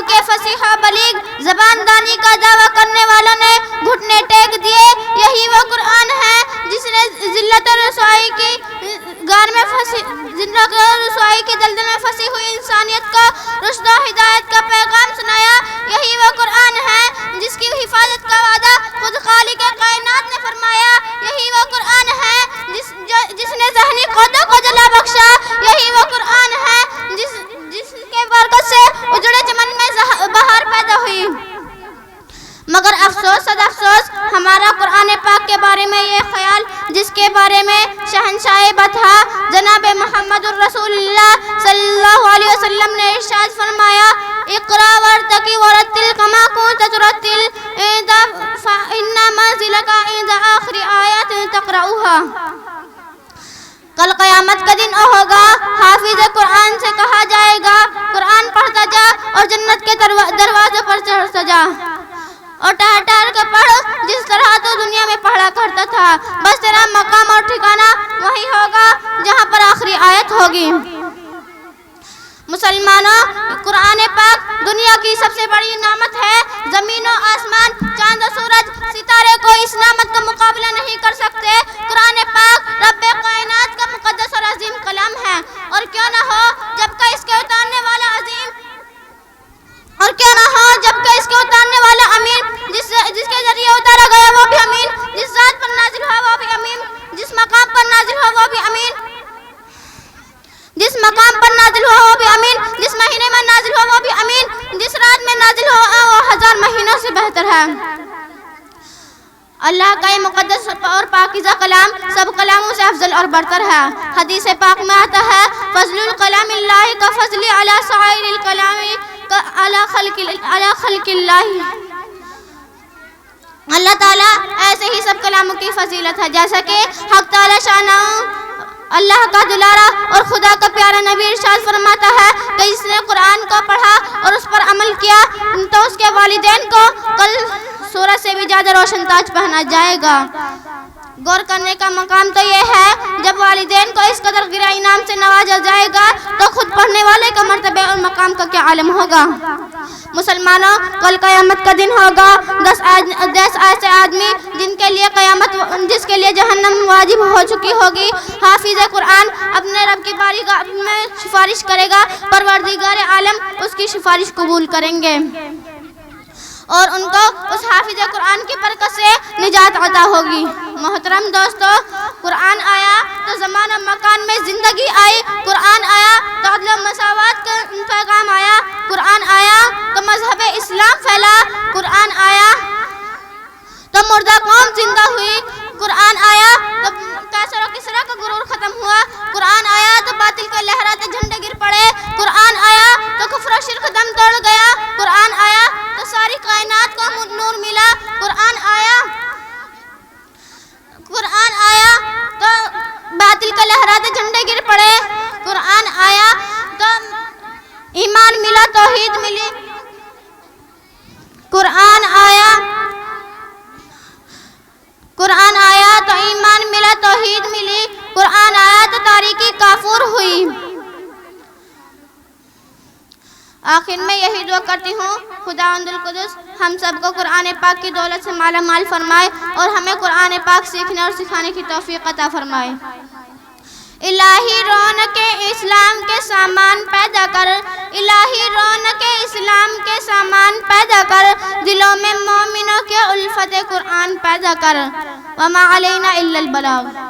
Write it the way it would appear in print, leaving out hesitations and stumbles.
کے فصیح و بلیغ زبان دانی کا دعویٰ کرنے والوں نے گھٹنے ٹیک دیے۔ یہی وہ قرآن ہے جس نے ذلت و رسوائی کی دلدل میں پھنسی ہوئی انسانیت کو رشد و ہدایت کا پیغام سنایا۔ یہی وہ قرآن ہے جس کی حفاظت کا وعدہ خود خالق کائنات نے فرمایا۔ یہی وہ قرآن ہے جس نے ذہنی قوتوں کو جلا بخشا۔ یہی وہ قرآن ہے جس کے برکت سے اجڑے چمن میں بہار پیدا ہوئی۔ مگر افسوس صد افسوس ہمارا قرآن پاک کے بارے میں یہ خیال جس کے بارے میں شہنشاہ بطحا جناب محمد الرسول اللہ صلی اللہ علیہ وسلم نے ارشاد فرمایا، اقرا وارتقی ورتل کما کنت ترتل ان منزلک عند آخر آیات تقرؤها۔ کل قیامت کا دن ہوگا، حافظ قرآن سے کہا جائے گا قرآن پڑھتا جا اور جنت کے دروازے پر چڑھتا جا اور ٹہر ٹہر کے پڑھ جس طرح تو دنیا میں پڑھا کرتا تھا، بس تیرا مقام اور ٹھکانہ وہی ہوگا جہاں پر آخری آیت ہوگی۔ مسلمانوں، قرآن پاک دنیا کی سب سے بڑی نعمت ہے۔ زمین و آسمان، چاند و سورج، ستارے کوئی اس نعمت کا مقابلہ نہیں کر سکتے۔ قرآن پاک رب کائنات کا مقدس اور عظیم کلام ہے، اور کیوں نہ ہو جب کہ اس کے اتارنے والا امین جس کے ذریعے اتارا گیا وہ بھی امین، جس ذات پر نازل ہوا وہ بھی امین، جس مقام پر نازل ہوا وہ بھی امین، جس مقام پر نازل ہوا وہ بھی امین، جس مہینے میں نازل ہوا وہ بھی امین، جس رات میں نازل ہوا وہ 1000 مہینوں سے بہتر ہے۔ اللہ کا یہ مقدس اور پاکیزہ کلام سب کلاموں سے افضل اور برتر ہے۔ حدیث پاک میں آتا ہے، فضل الکلام اللہ کا فضل علی سائر الکلام علی خلق اللہ۔ اللہ تعالیٰ ایسے ہی سب کلاموں کی فضیلت ہے، جیسا کہ حق تعالیٰ شانہ اللہ کا دلارا اور خدا کا پیارا نبی ارشاد فرماتا ہے کہ جس نے قرآن کو پڑھا اور اس پر عمل کیا تو اس کے والدین کو کل سورج سے بھی زیادہ روشن تاج پہنا جائے گا۔ غور کرنے کا مقام تو یہ ہے، جب والدین کو اس قدر گرا انعام سے نوازا جائے گا تو خود پڑھنے والے کا مرتبہ اور مقام کا کیا عالم ہوگا۔ مسلمانوں، کل قیامت کا دن ہوگا۔ 10 ایسے آدمی جس کے لیے جہنم واجب ہو چکی ہوگی، حافظ قرآن اپنے رب کی بارگاہ میں سفارش کرے گا، پروردگار عالم اس کی سفارش قبول کریں گے اور ان کو اس حافظ قرآن کی برکت سے نجات عطا ہوگی۔ محترم دوستو، قرآن آیا تو زمان و مکان میں زندگی آئی، قرآن آیا تو عدل و مساوات کا پیغام آیا، قرآن آیا تو مذہب اسلام پھیلا، قرآن آیا تو مردہ قوم زندہ ہوئی، قرآن آیا تو کیسر و کسرا کا غرور ختم ہوا، قرآن آیا تو باطل کے لہراتے جھنڈے گر پڑے، قرآن آیا تو کفر و شرک دم توڑ گیا، قرآن آیا تو ساری کائنات کو نور ملا، قرآن آیا تو باطل کے لہراتے جھنڈے گر پڑے، قرآن آیا تو ایمان ملا، توحید ملی، قرآن آیا تو ایمان ملا، توحید ملی، قرآن آیا تو تاریکی کافور ہوئی۔ آخر میں یہی دعا کرتی ہوں، خداوند القدس ہم سب کو قرآن پاک کی دولت سے مالا مال فرمائے اور ہمیں قرآن پاک سیکھنے اور سکھانے کی توفیق عطا فرمائے۔ الہی رونق اسلام کے سامان پیدا کر، الہی رونق اسلام کے سامان پیدا کر، دلوں میں مومنوں کے الفت قرآن پیدا کر، وما علینا الا البلاغ۔